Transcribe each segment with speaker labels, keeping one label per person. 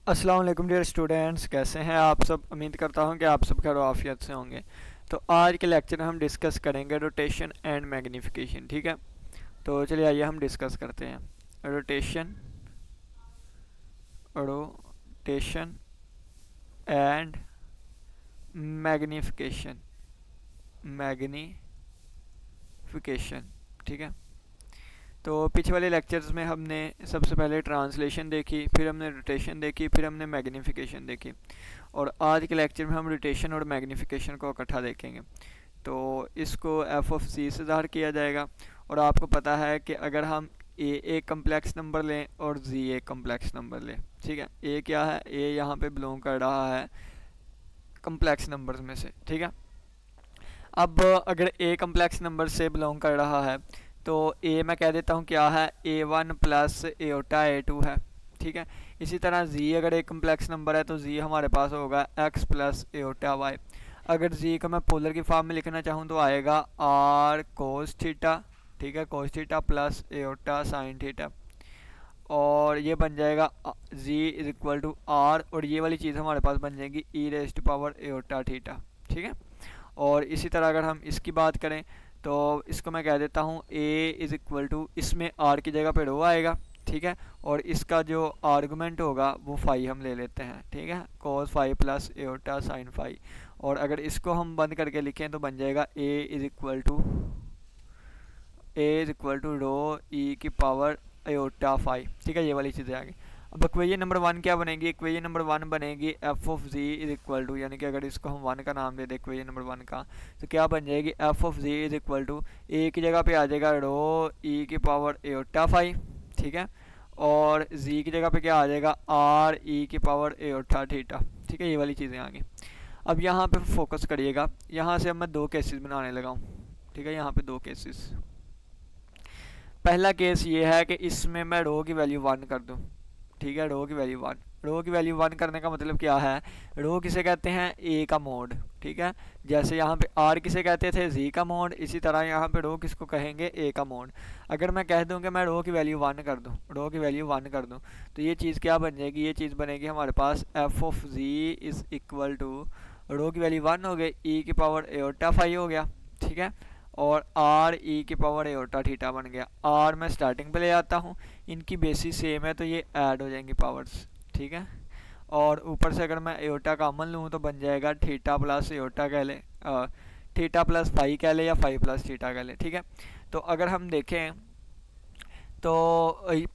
Speaker 1: अस्सलाम वालेकुम dear students, कैसे हैं आप सब। उम्मीद करता हूं कि आप सब खैर आफियत से होंगे। तो आज के लेक्चर में हम डिस्कस करेंगे रोटेशन एंड मैग्नीफिकेशन। ठीक है, तो चलिए आइए हम डिस्कस करते हैं rotation rotation and magnification magnification. ठीक है, तो पिछले वाले लेक्चर्स में हमने सबसे पहले ट्रांसलेशन देखी, फिर हमने रोटेशन देखी, फिर हमने मैग्नीफिकेशन देखी, और आज के लेक्चर में हम रोटेशन और मैग्नीफिकेशन को इकट्ठा देखेंगे। तो इसको एफ ऑफ सी से ज़ाहिर किया जाएगा। और आपको पता है कि अगर हम ए एक कम्प्लेक्स नंबर लें और जी एक कम्प्लेक्स नंबर लें, ठीक है, ए क्या है, ए यहाँ पे बिलोंग कर रहा है कम्प्लेक्स नंबर्स में से। ठीक है, अब अगर ए कम्प्लेक्स नंबर से बिलोंग कर रहा है तो ए मैं कह देता हूँ क्या है, a1 प्लस एटा a2 है। ठीक है, इसी तरह z अगर एक कम्प्लेक्स नंबर है तो z हमारे पास होगा x प्लस एटा y। अगर z को मैं पोलर की फॉर्म में लिखना चाहूँ तो आएगा r कोस थीटा। ठीक है, cos theta plus eta sine theta, और ये बन जाएगा z is equal to r, और ये वाली चीज़ हमारे पास बन जाएगी e raise to power Etah theta. ठीक है, और इसी तरह अगर हम इसकी बात करें तो इसको मैं कह देता हूँ a इज़ इक्वल टू, इसमें r की जगह पे रो आएगा। ठीक है, और इसका जो आर्गूमेंट होगा वो फाई हम ले लेते हैं। ठीक है, cos phi plus eta sine phi, और अगर इसको हम बंद करके लिखें तो बन जाएगा a is equal to rho e की पावर एटा फाई। ठीक है, ये वाली चीज़ें आ गई। अब इक्वेशन नंबर 1 क्या बनेगी, इक्वेशन नंबर 1 बनेगी F of ji is equal to, यानी कि अगर इसको हम 1 का नाम दे दें इक्वेशन नंबर 1 का, तो क्या बन जाएगी, f of ji is equal to a की जगह पे आ जाएगा रो ई की पावर एटा फाई। ठीक है, और जी की जगह पे क्या आ जाएगा, आर ई की पावर एटा थीटा। ठीक है, ये वाली चीज़ें आ गई। अब यहाँ पे फोकस करिएगा, यहाँ से अब मैं 2 केसेस बनाने लगा हूँ। ठीक है, यहाँ पे 2 केसेस। पहला केस ये है कि इसमें मैं रो की वैल्यू 1 कर दूँ। ठीक है, रो की वैल्यू 1, रो की वैल्यू 1 करने का मतलब क्या है, रो किसे कहते हैं, ए का मोड। ठीक है, जैसे यहाँ पे आर किसे कहते थे, जी का मोड, इसी तरह यहाँ पे रो किसको कहेंगे, ए का मोड। अगर मैं कह दूँ कि मैं रो की वैल्यू 1 कर दूँ, रो की वैल्यू 1 कर दूँ, तो ये चीज़ क्या बन जाएगी, ये चीज़ बनेगी हमारे पास f of ji is equal to rho की वैल्यू 1 हो गई, ई की पावर एटा फाई हो गया। ठीक है, और आर ई की पावर एटा थीटा बन गया। आर मैं स्टार्टिंग पे ले आता हूँ, इनकी बेसिस सेम है तो ये ऐड हो जाएंगी पावर्स। ठीक है, और ऊपर से अगर मैं एटा का अमल लूँ तो बन जाएगा थीटा प्लस एटा कह ले, थीटा प्लस फाई कह ले, या फाई प्लस थीटा कह ले। ठीक है, तो अगर हम देखें तो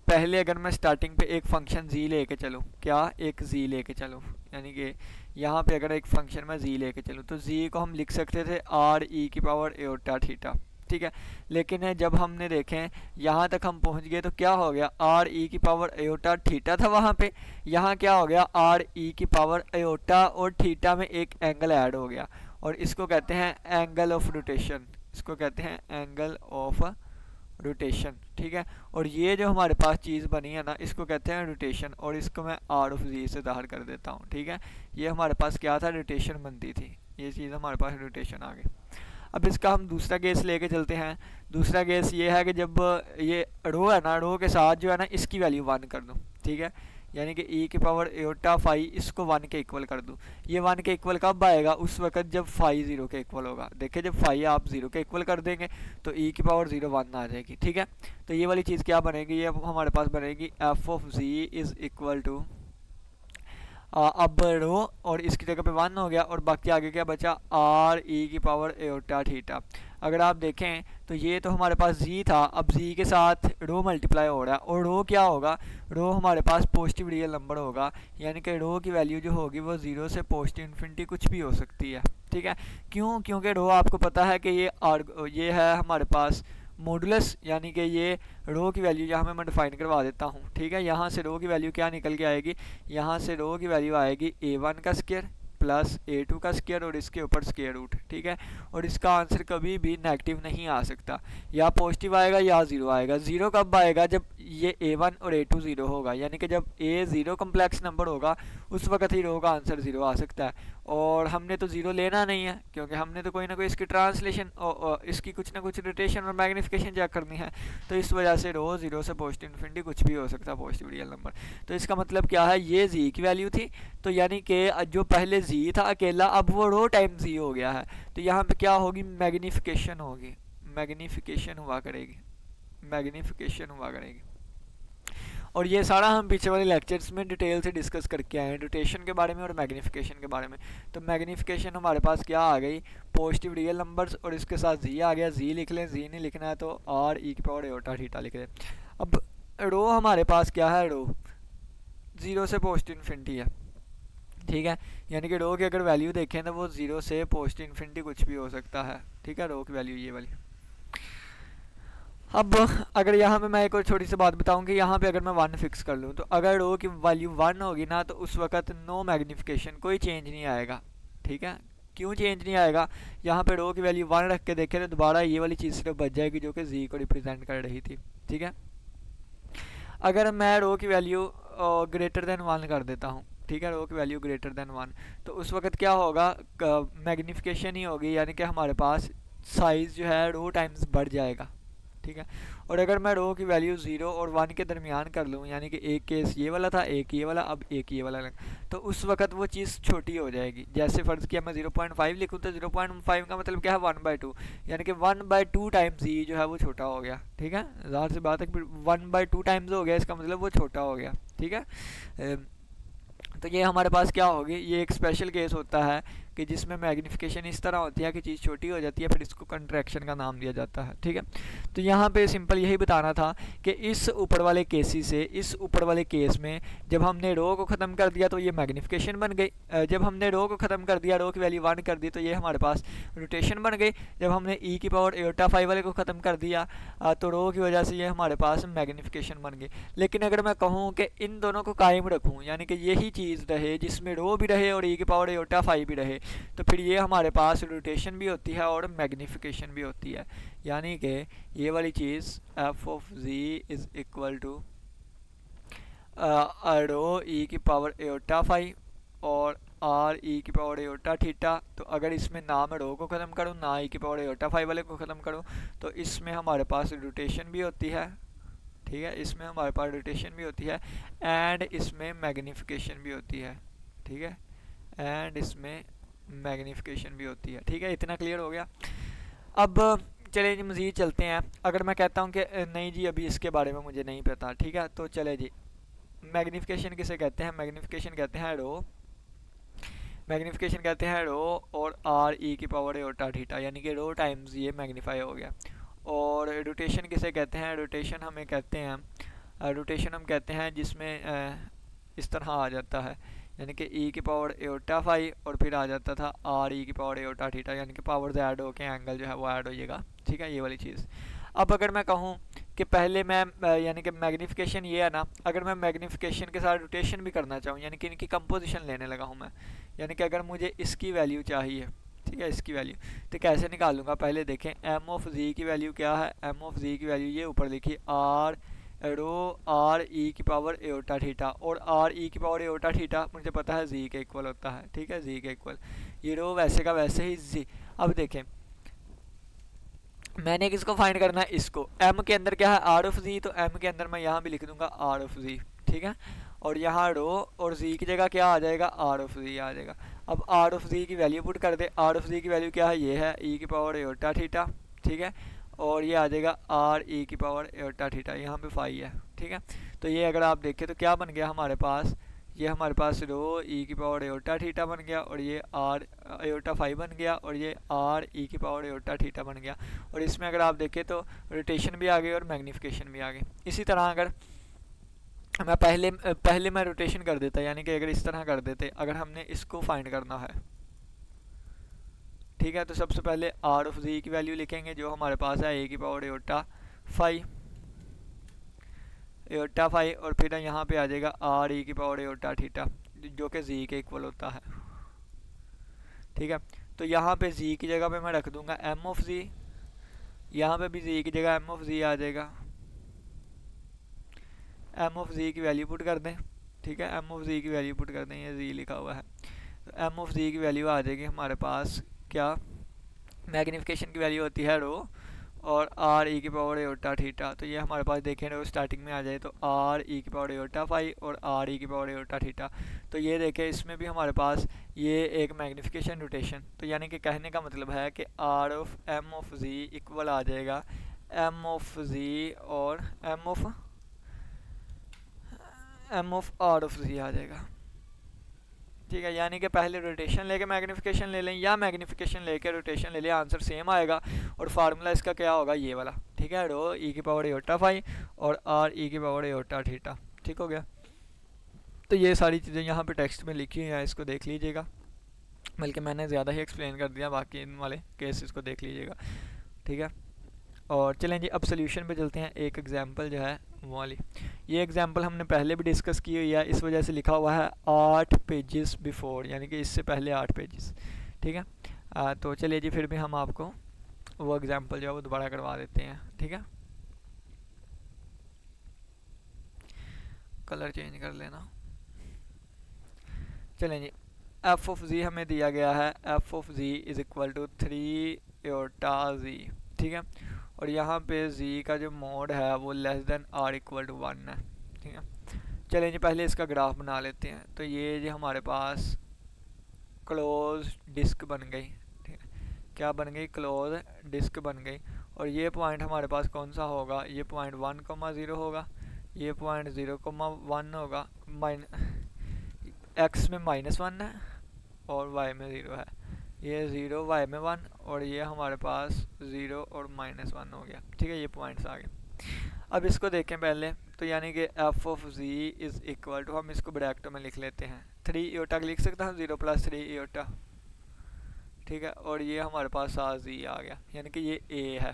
Speaker 1: पहले अगर मैं स्टार्टिंग पे एक फंक्शन z लेके चलूँ, क्या एक z लेके चलूँ, यानी कि यहाँ पे अगर एक फंक्शन में z लेके चलूँ तो z को हम लिख सकते थे आर ई की पावर एटा थीटा। ठीक है, लेकिन जब हमने देखें यहाँ तक हम पहुँच गए तो क्या हो गया, आर ई की पावर एटा थीटा था वहाँ पे, यहाँ क्या हो गया, आर ई की पावर एटा और थीटा में एक एंगल ऐड हो गया, और इसको कहते हैं एंगल ऑफ रोटेशन। इसको कहते हैं एंगल ऑफ रोटेशन। ठीक है, और ये जो हमारे पास चीज़ बनी है ना, इसको कहते हैं रोटेशन, और इसको मैं आर ऑफ जी से ज़ाहिर कर देता हूँ। ठीक है, ये हमारे पास क्या था, रोटेशन बनती थी, ये चीज़ हमारे पास रोटेशन आ गई। अब इसका हम दूसरा केस लेके चलते हैं। दूसरा केस ये है कि जब ये रो है ना, रो के साथ जो है ना इसकी वैल्यू 1 कर दूँ। ठीक है, यानी कि ई की पावर एटा फाई इसको 1 के इक्वल कर दूँ। ये 1 के इक्वल कब आएगा, उस वक्त जब फाई 0 के इक्वल होगा। देखिए जब फाई आप 0 के इक्वल कर देंगे तो ई की पावर 0 1 आ जाएगी। ठीक है, तो ये वाली चीज़ क्या बनेगी, ये हमारे पास बनेगी F of ji is equal to, अब रो और इसकी जगह पे 1 हो गया, और बाकी आगे क्या बचा, आर ई की पावर एटा थीटा। अगर आप देखें तो ये तो हमारे पास जी था, अब जी के साथ रो मल्टीप्लाई हो रहा है, और रो क्या होगा, रो हमारे पास पॉजिटिव रियल नंबर होगा, यानी कि रो की वैल्यू जो होगी वो 0 से पॉजिटिव इन्फिनिटी कुछ भी हो सकती है। ठीक है, क्यों, क्योंकि रो आपको पता है कि ये है हमारे पास मॉडुलस, यानी कि ये रो की वैल्यू यहाँ में मैं डिफाइन करवा देता हूँ। ठीक है, यहाँ से रो की वैल्यू क्या निकल के आएगी, यहाँ से रो की वैल्यू आएगी a1 का स्क्वायर प्लस A2 का स्क्वायर और इसके ऊपर स्क्वायर रूट, ठीक है। और इसका आंसर कभी भी नेगेटिव नहीं आ सकता, या पॉजिटिव आएगा या ज़ीरो आएगा। ज़ीरो कब आएगा? जब ये A1 और A2 ज़ीरो होगा, यानी कि जब A ज़ीरो कम्प्लेक्स नंबर होगा उस वक्त ही रो का आंसर ज़ीरो आ सकता है। और हमने तो ज़ीरो लेना नहीं है, क्योंकि हमने तो कोई ना कोई इसकी ट्रांसलेशन और इसकी कुछ ना कुछ रोटेशन और मैग्नीफिकेशन चेक करनी है। तो इस वजह से रो ज़ीरो से पॉजिटिव इन्फिनिटी कुछ भी हो सकता है, पॉजिटिव रियल नंबर। तो इसका मतलब क्या है? ये जी की वैल्यू थी, तो यानी कि जो पहले जी था अकेला, अब वो रो टाइम जी हो गया है। तो यहाँ पे क्या होगी? मैग्नीफिकेशन होगी, मैग्नीफिकेशन हुआ करेगी, मैग्नीफिकेशन हुआ करेगी। और ये सारा हम पीछे वाले लेक्चर्स में डिटेल से डिस्कस करके आए हैं, रोटेशन के बारे में और मैग्नीफिकेशन के बारे में। तो मैग्नीफिकेशन हमारे पास क्या आ गई? पॉजिटिव रियल नंबर्स और इसके साथ जी आ गया। जी लिख लें, जी नहीं लिखना है तो आर ई की पावर एयोटा थीटा लिख लें। अब रो हमारे पास क्या है? रो ज़ीरो से पॉजिटिव इन्फिनिटी है, ठीक है। यानी कि रो की अगर वैल्यू देखें तो वो ज़ीरो से पॉजिटिव इन्फिनिटी कुछ भी हो सकता है, ठीक है। रो की वैल्यू ये वाली। अब अगर यहाँ पे मैं एक और छोटी सी बात बताऊँ कि यहाँ पे अगर मैं 1 फिक्स कर लूँ, तो अगर रो की वैल्यू 1 होगी ना, तो उस वक्त नो मैग्नीफिकेशन, कोई चेंज नहीं आएगा, ठीक है। क्यों चेंज नहीं आएगा? यहाँ पे रो की वैल्यू 1 रख के देखें तो दोबारा ये वाली चीज़ सिर्फ बच जाएगी जो कि जी को रिप्रेजेंट कर रही थी, ठीक है। अगर मैं रो की वैल्यू ग्रेटर देन 1 कर देता हूँ, ठीक है, रो की वैल्यू ग्रेटर देन 1, तो उस वक्त क्या होगा? मैग्नीफिकेशन ही होगी, यानी कि हमारे पास साइज़ जो है रो टाइम्स बढ़ जाएगा, ठीक है। और अगर मैं रो की वैल्यू 0 और 1 के दरमियान कर लूँ, यानी कि एक केस ये वाला था, एक ये वाला, अब एक ये वाला लग, तो उस वक्त वो चीज़ छोटी हो जाएगी। जैसे फ़र्ज़ किया मैं 0.5 लिखूँ तो 0.5 का मतलब क्या है? 1/2, यानी कि 1/2 टाइम्स ये जो है वो छोटा हो गया, ठीक है। ज़ाहिर सी बात है कि 1/2 टाइम्स हो गया, इसका मतलब वो छोटा हो गया, ठीक है। तो ये हमारे पास क्या होगी? ये एक स्पेशल केस होता है कि जिसमें मैग्नीफिकेशन इस तरह होती है कि चीज़ छोटी हो जाती है, फिर इसको कंट्रैक्शन का नाम दिया जाता है, ठीक है। तो यहाँ पे सिंपल यही बताना था कि इस ऊपर वाले केसी से इस ऊपर वाले केस में जब हमने रो को ख़त्म कर दिया तो ये मैग्नीफिकेशन बन गई। जब हमने रो को ख़त्म कर दिया, रो की वैल्यू 1 कर दी, तो ये हमारे पास रोटेशन बन गई। जब हमने ई की पावर एयोटा 5 वाले को ख़त्म कर दिया तो रो की वजह से ये हमारे पास मैग्नीफिकेशन बन गई। लेकिन अगर मैं कहूँ कि इन दोनों को कायम रखूँ, यानी कि यही चीज़ रहे जिसमें रो भी रहे और ई की पावर एयोटा 5 भी रहे, तो फिर ये हमारे पास रोटेशन भी होती है और मैग्नीफिकेशन भी होती है। यानी कि ये वाली चीज़ f of ji is equal to rho e की पावर एयोटा 5 और आर ई की पावर एयोटा थीटा। तो अगर इसमें ना मैं रो को ख़त्म करूँ ना ई की पावर एयोटा 5 वाले को ख़त्म करूँ, तो इसमें हमारे पास रोटेशन भी होती है, ठीक है, इसमें हमारे पास रोटेशन भी होती है एंड इसमें मैग्नीफिकेशन भी होती है, ठीक है, एंड इसमें मैग्नीफिकेशन भी होती है, ठीक है। इतना क्लियर हो गया। अब चले जी मज़ीद चलते हैं। अगर मैं कहता हूँ कि नहीं जी अभी इसके बारे में मुझे नहीं पता, ठीक है, तो चले जी, मैग्नीफिकेशन किसे कहते हैं? मैग्नीफिकेशन कहते हैं रो, मैग्नीफिकेशन कहते हैं रो और आर ई की पावर एयोटा थीटा, यानी कि रो टाइम्स ये मैग्नीफाई हो गया। और रोटेशन किसे कहते हैं? रोटेशन हमें कहते हैं, रोटेशन हम कहते हैं जिसमें इस तरह आ जाता है, यानी कि ई की पावर एयोटा 5 और फिर आ जाता था आर ई की पावर एयोटा थीटा, यानी कि पावर्स ऐड होके एंगल जो है वो ऐड हो जाएगा, ठीक है, ये वाली चीज़। अब अगर मैं कहूँ कि पहले मैं यानी कि मैग्नीफिकेशन ये है ना, अगर मैं मैग्नीफिकेशन के साथ रोटेशन भी करना चाहूँ, यानी कि इनकी कंपोजिशन लेने लगा हूँ मैं, यानी कि अगर मुझे इसकी वैल्यू चाहिए, ठीक है, इसकी वैल्यू, तो कैसे निकालूंगा? पहले देखें एम ऑफ जी की वैल्यू क्या है। एम ऑफ जी की वैल्यू ये ऊपर लिखी आर रो आर ई की पावर एयोटा थीटा, और आर ई की पावर एयोटा थीटा मुझे पता है जी के इक्वल होता है, ठीक है, जी के इक्वल। ये रो वैसे का वैसे ही जी। अब देखें मैंने किसको फाइंड करना है? इसको। एम के अंदर क्या है? आर ऑफ जी, तो एम के अंदर मैं यहाँ भी लिख दूंगा आर ऑफ जी, ठीक है, और यहाँ रो और जी की जगह क्या आ जाएगा? आर ऑफ जी आ जाएगा। अब आर ऑफ जी की वैल्यू पुट कर दे। आर ऑफ जी की वैल्यू क्या है? ये है ई की पावर एयोटा थीटा, ठीक है, और ये आ जाएगा आर ई की पावर एयोटा थीटा, यहाँ पे 5 है, ठीक है। तो ये अगर आप देखें तो क्या बन गया हमारे पास? ये हमारे पास रो ई की पावर एयोटा थीटा बन गया, और ये आर एयोटा 5 बन गया, और ये आर ई की पावर एयोटा थीटा बन गया। और इसमें अगर आप देखें तो रोटेशन भी आ गई और मैग्नीफिकेशन भी आ गई। इसी तरह अगर मैं पहले मैं रोटेशन कर देता, यानी कि अगर इस तरह कर देते, अगर हमने इसको फाइंड करना है, ठीक है, तो सबसे पहले आर ऑफ जी की वैल्यू लिखेंगे जो हमारे पास है ए की पावर एयोटा 5, एयोटा 5, और फिर यहाँ पे आ जाएगा आर ई की पावर एयोटा थीटा जो कि जी के इक्वल होता है, ठीक है। तो यहाँ पे z की जगह पे मैं रख दूंगा m ऑफ z, यहाँ पे भी z की जगह m ऑफ z आ जाएगा, m ऑफ z की वैल्यू पुट कर दें, ठीक है, m ऑफ z की वैल्यू पुट कर दें, ये z लिखा हुआ है, तो m ऑफ z की वैल्यू आ जाएगी हमारे पास क्या, मैग्निफिकेशन की वैल्यू होती है रो और आर ई की पावर एयोटा थीटा, तो ये हमारे पास देखें रो स्टार्टिंग में आ जाए तो आर ई की पावर एयोटा फाइव और आर ई की पावर एयोटा थीटा, तो ये देखें इसमें भी हमारे पास ये एक मैग्निफिकेशन रोटेशन, तो यानी कि कहने का मतलब है कि r of m of g equal आ जाएगा एम ऑफ जी और m of r of g आ जाएगा, ठीक है। यानी कि पहले रोटेशन लेके मैग्निफिकेशन ले लें या मैग्निफिकेशन लेके रोटेशन ले लें, आंसर सेम आएगा और फार्मूला इसका क्या होगा ये वाला, ठीक है, रो ई की पावर एयोटा फाइव और आर ई की पावर एयोटा थीटा, ठीक हो गया। तो ये सारी चीज़ें यहाँ पे टेक्स्ट में लिखी हुई हैं, इसको देख लीजिएगा, बल्कि मैंने ज़्यादा ही एक्सप्लेन कर दिया, बाकी इन वाले केस इसको देख लीजिएगा, ठीक है। और चलें जी अब सोल्यूशन पे चलते हैं, एक एग्जांपल जो है वो वाली, ये एग्जांपल हमने पहले भी डिस्कस की हुई है, इस वजह से लिखा हुआ है 8 पेजेस बिफोर, यानी कि इससे पहले 8 पेजेस, ठीक है। तो चलिए जी फिर भी हम आपको वो एग्जांपल जो है वो दोबारा करवा देते हैं, ठीक है। कलर चेंज कर लेना। चलें जी, एफ ऑफ जी हमें दिया गया है, f of ji is equal to 3 iota g, ठीक है, और यहाँ पे z का जो मोड है वो less than or equal to 1 है, ठीक है। चलें जी पहले इसका ग्राफ बना लेते हैं, तो ये जो हमारे पास क्लोज डिस्क बन गई, ठीक है, क्या बन गई, क्लोज डिस्क बन गई, और ये पॉइंट हमारे पास कौन सा होगा, ये पॉइंट 1,0 होगा, ये पॉइंट 0,1 होगा, x में -1 है और y में 0 है, ये 0 y में 1 और ये हमारे पास 0 और -1 हो गया, ठीक है, ये पॉइंट्स आ गए। अब इसको देखें पहले, तो यानी कि f of z is equal to, हम इसको ब्रैकेट में लिख लेते हैं, 3 एयोटा लिख सकते हैं 0 + 3 एयोटा, ठीक है, और ये हमारे पास z आ गया, यानी कि ये a है,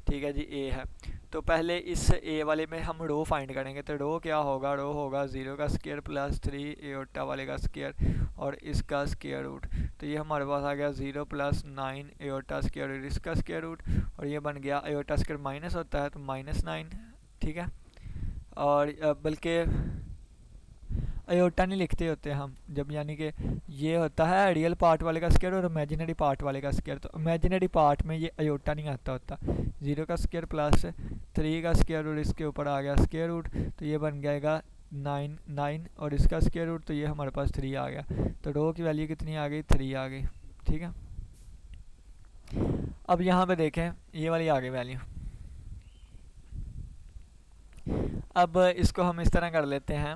Speaker 1: ठीक है जी, a है। तो पहले इस a वाले में हम रो फाइंड करेंगे, तो रो क्या होगा, रो होगा 0 का स्क्वायर प्लस 3 एयोटा वाले का स्क्वायर और इसका स्क्वायर रूट, तो ये हमारे पास आ गया 0 + 9 एयोटा स्क्वायर और इसका स्क्वायर रूट, और ये बन गया एयोटा स्क्वायर माइनस होता है तो -9, ठीक है, और बल्कि अयोटा नहीं लिखते होते हम जब, यानी कि ये होता है रियल पार्ट वाले का स्क्वायर और इमेजिनरी पार्ट वाले का स्क्वायर, तो इमेजिनरी पार्ट में ये अयोटा नहीं आता होता, 0 का स्क्वायर प्लस 3 का स्क्वायर और इसके ऊपर आ गया स्क्वायर रूट, तो ये बन जाएगा 9 और इसका स्क्वायर रूट, तो ये हमारे पास 3 आ गया, तो रो की वैल्यू कितनी आ गई, 3 आ गई, ठीक है। अब यहाँ पे देखें ये वाली आ गई वैल्यू, अब इसको हम इस तरह कर लेते हैं,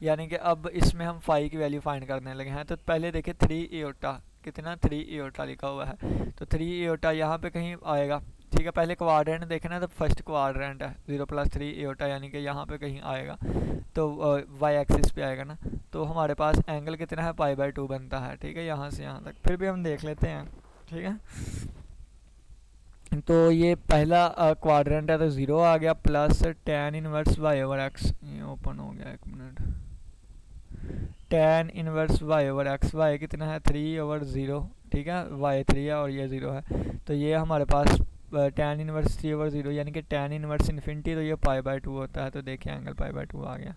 Speaker 1: यानी कि अब इसमें हम फाई की वैल्यू फाइंड करने लगे हैं, तो पहले देखें 3 एयोटा, कितना 3 एयोटा लिखा हुआ है, तो 3 एयोटा यहाँ पे कहीं आएगा, ठीक है, पहले क्वाड्रेंट देखना है तो फर्स्ट क्वाड्रेंट है 0 + 3 एयोटा, यानी कि यहाँ पे कहीं आएगा, तो वाई एक्सिस पे आएगा ना, तो हमारे पास एंगल कितना है, π/2 बनता है, ठीक है, यहाँ से यहाँ तक, फिर भी हम देख लेते हैं, ठीक है। तो ये पहला क्वाड्रेंट है तो 0 आ गया, प्लस tan इनवर्स y/x, ये ओपन हो गया, एक minute, tan inverse y/x, y कितना है 3/0, ठीक है, y 3 है और ये 0 है, तो ये हमारे पास tan इनवर्स 3/0 यानी कि tan इनवर्स इन्फिनिटी, तो ये π/2 होता है, तो देखिए एंगल π/2 आ गया।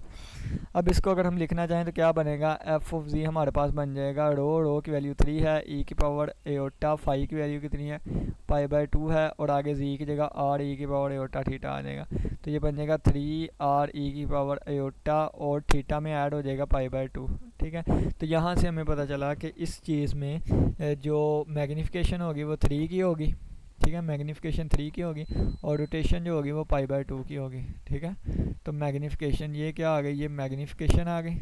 Speaker 1: अब इसको अगर हम लिखना चाहें तो क्या बनेगा, f ऑफ z हमारे पास बन जाएगा रो की वैल्यू 3 है, e की पावर एयोटा फाई की वैल्यू कितनी है, π/2 है, और आगे z की जगह r e की पावर एयोटा थीटा आ जाएगा, तो ये बन जाएगा 3r e की पावर एयोटा और थीटा में ऐड हो जाएगा π/2, ठीक है। तो यहाँ से हमें पता चला कि इस चीज़ में जो मैग्नीफिकेशन होगी वो 3 की होगी, ठीक है, मैग्नीफिकेशन 3 की होगी, और रोटेशन जो होगी वो π/2 की होगी, ठीक है। तो मैग्नीफिकेशन ये क्या आ गई, ये मैग्नीफिकेशन आ गई,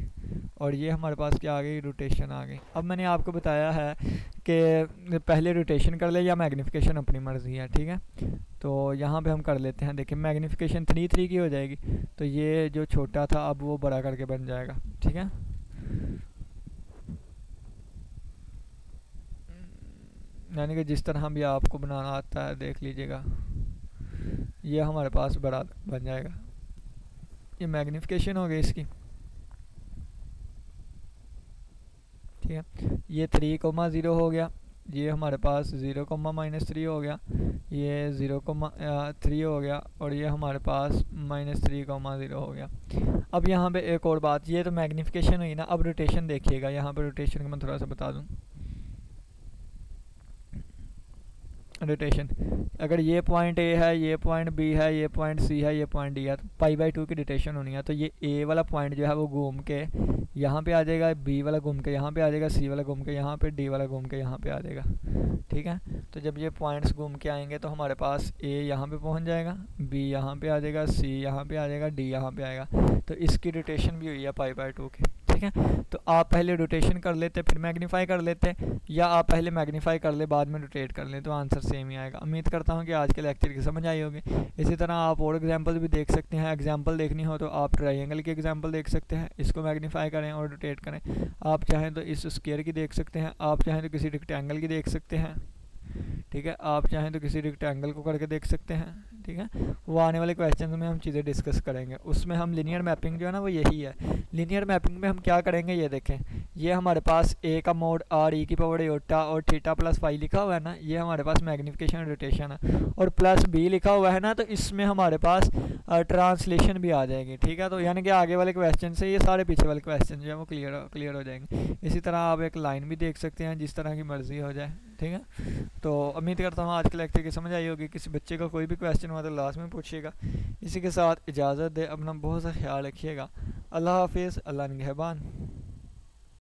Speaker 1: और ये हमारे पास क्या आ गई, रोटेशन आ गई। अब मैंने आपको बताया है कि पहले रोटेशन कर ले या मैग्नीफिकेशन, अपनी मर्ज़ी है, ठीक है। तो यहाँ पे हम कर लेते हैं, देखिए मैग्नीफिकेशन 3 की हो जाएगी, तो ये जो छोटा था अब वो बड़ा करके बन जाएगा, ठीक है। यानी कि जिस तरह भी आपको बनाना आता है देख लीजिएगा, ये हमारे पास बड़ा बन जाएगा, ये मैग्नीफिकेशन हो गई इसकी, ठीक है। ये 3,0 हो गया, ये हमारे पास 0,-3 हो गया, ये 0,3 हो गया, और ये हमारे पास -3,0 हो गया। अब यहाँ पे एक और बात, ये तो मैग्निफिकेशन हुई ना, अब रोटेशन देखिएगा। यहाँ पे रोटेशन को मैं थोड़ा सा बता दूँ। रोटेशन, अगर ये पॉइंट ए है, ये पॉइंट बी है, ये पॉइंट सी है, ये पॉइंट डी है, तो π/2 की रोटेशन होनी है। तो ये ए वाला पॉइंट जो है वो घूम के यहाँ पे आ जाएगा, बी वाला घूम के यहाँ पे आ जाएगा, सी वाला घूम के यहाँ पे, डी वाला घूम के यहाँ पे आ जाएगा। ठीक है, तो जब ये पॉइंट्स घूम के आएंगे तो हमारे पास ए यहाँ पे पहुँच जाएगा, बी यहाँ पे आ जाएगा, सी यहाँ पे आ जाएगा, डी यहाँ पे आएगा। तो इसकी रोटेशन भी हुई है π/2 की। ठीक है, तो आप पहले रोटेशन कर लेते फिर मैग्नीफाई कर लेते, या आप पहले मैग्नीफाई कर ले बाद में रोटेट कर लें, तो आंसर सेम ही आएगा। उम्मीद करता हूँ कि आज के लेक्चर की समझ आई होगी। इसी तरह आप और एग्जांपल भी देख सकते हैं। एग्जांपल देखनी हो तो आप ट्रायंगल की एग्जांपल देख सकते हैं, इसको मैग्नीफाई करें और रोटेट करें। आप चाहें तो इस स्क्वायर की देख सकते हैं, आप चाहें तो किसी रेक्टेंगल की देख सकते हैं। ठीक है, आप चाहें तो किसी रेक्टेंगल को करके देख सकते हैं। ठीक है, वो आने वाले क्वेश्चन में हम चीज़ें डिस्कस करेंगे। उसमें हम लिनियर मैपिंग जो है ना वो यही है। लिनियर मैपिंग में हम क्या करेंगे, ये देखें, ये हमारे पास ए का मोड r e⁻∗ और θ+φ लिखा हुआ है ना, ये हमारे पास मैग्नीफिकेशन रोटेशन है, और +b लिखा हुआ है ना, तो इसमें हमारे पास ट्रांसलेशन भी आ जाएगी। ठीक है, तो यानी कि आगे वाले क्वेश्चन से ये सारे पीछे वाले क्वेश्चन जो है वो क्लियर हो जाएंगे। इसी तरह आप एक लाइन भी देख सकते हैं, जिस तरह की मर्जी हो जाए। ठीक है, तो उम्मीद करता हूँ आज के लेक्चर की समझ आई होगी। किसी बच्चे का कोई भी क्वेश्चन हुआ तो लास्ट में पूछिएगा। इसी के साथ इजाज़त दे, अपना बहुत सा ख्याल रखिएगा। अल्लाह हाफिज़, अल्लाह निगहबान।